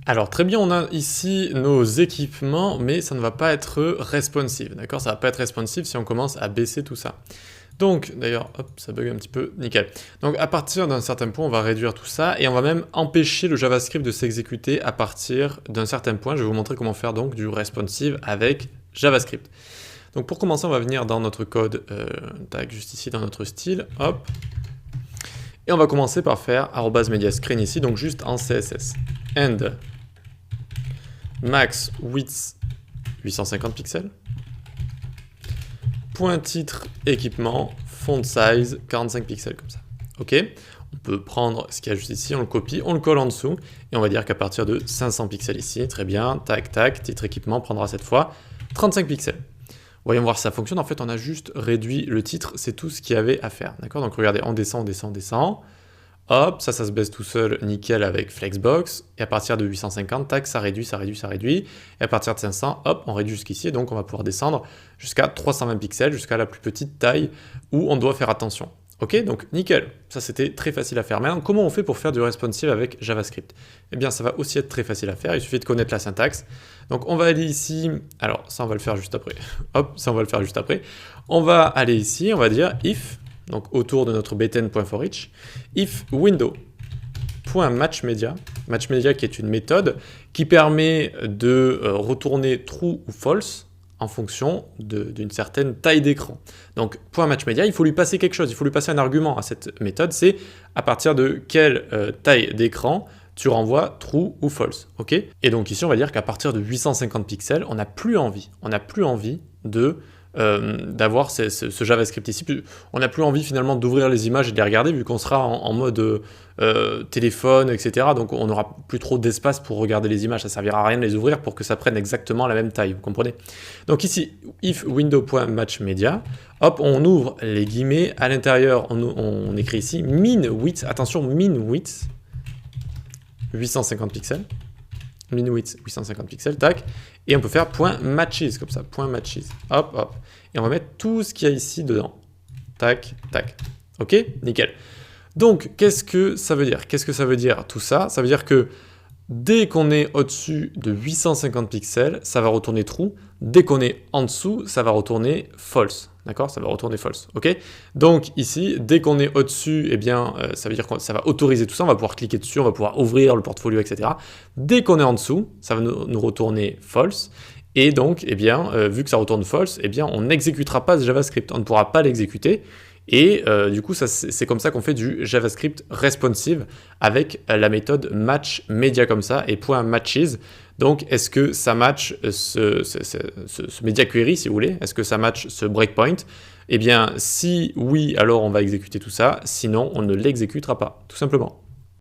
Alors très bien, on a ici nos équipements, mais ça ne va pas être responsive, d'accord? Ça va pas être responsive si on commence à baisser tout ça. Donc, d'ailleurs, hop, ça bug un petit peu, nickel. Donc à partir d'un certain point, on va réduire tout ça, et on va même empêcher le JavaScript de s'exécuter à partir d'un certain point. Je vais vous montrer comment faire donc du responsive avec JavaScript. Donc pour commencer, on va venir dans notre code, tac, juste ici dans notre style, hop, et on va commencer par faire @mediascreen ici, donc juste en CSS. And max width 850 pixels. Point titre équipement, font size 45 pixels comme ça. Ok, on peut prendre ce qu'il y a juste ici, on le copie, on le colle en dessous et on va dire qu'à partir de 500 pixels ici, très bien, tac tac, titre équipement prendra cette fois 35 pixels. Voyons voir si ça fonctionne. En fait, on a juste réduit le titre, c'est tout ce qu'il y avait à faire. D'accord, donc regardez, on descend, on descend, on descend. Hop, ça se baisse tout seul, nickel, avec Flexbox. Et à partir de 850, tac, ça réduit, ça réduit, ça réduit. Et à partir de 500, hop, on réduit jusqu'ici. Et donc, on va pouvoir descendre jusqu'à 320 pixels, jusqu'à la plus petite taille où on doit faire attention. Ok, donc nickel. Ça, c'était très facile à faire. Maintenant, comment on fait pour faire du responsive avec JavaScript? Eh bien, ça va aussi être très facile à faire. Il suffit de connaître la syntaxe. Donc, on va aller ici. Alors, ça, on va le faire juste après. Hop, ça, on va le faire juste après. On va aller ici, on va dire if. Donc autour de notre btn.forEach, if window.matchMedia, matchMedia qui est une méthode qui permet de retourner true ou false en fonction d'une certaine taille d'écran. Donc .matchMedia, il faut lui passer quelque chose, il faut lui passer un argument à cette méthode, c'est à partir de quelle taille d'écran tu renvoies true ou false, ok? Et donc ici on va dire qu'à partir de 850 pixels, on n'a plus envie de d'avoir ce JavaScript ici. On n'a plus envie finalement d'ouvrir les images et de les regarder vu qu'on sera en mode téléphone, etc. Donc on n'aura plus trop d'espace pour regarder les images, ça ne servira à rien de les ouvrir pour que ça prenne exactement la même taille, vous comprenez? Donc ici, if window.matchMedia, hop, on ouvre les guillemets, à l'intérieur on écrit ici min width, attention, min width 850 pixels. Min width 850 pixels, tac, et on peut faire .matches comme ça, .matches, hop, hop, et on va mettre tout ce qu'il y a ici dedans, tac, tac, ok, nickel. Donc, qu'est-ce que ça veut dire? Qu'est-ce que ça veut dire tout ça? Ça veut dire que dès qu'on est au-dessus de 850 pixels, ça va retourner true, dès qu'on est en dessous, ça va retourner false. D'accord, ça va retourner false, ok? Donc ici, dès qu'on est au-dessus, eh bien, ça veut dire que ça va autoriser tout ça, on va pouvoir cliquer dessus, on va pouvoir ouvrir le portfolio, etc. Dès qu'on est en dessous, ça va nous retourner false. Et donc, eh bien, vu que ça retourne false, eh bien, on n'exécutera pas ce JavaScript, on ne pourra pas l'exécuter. Et du coup, c'est comme ça qu'on fait du JavaScript responsive avec la méthode matchMedia comme ça et .matches. Donc, est-ce que ça match ce media query, si vous voulez? Est-ce que ça match ce breakpoint? Eh bien, si oui, alors on va exécuter tout ça. Sinon, on ne l'exécutera pas, tout simplement.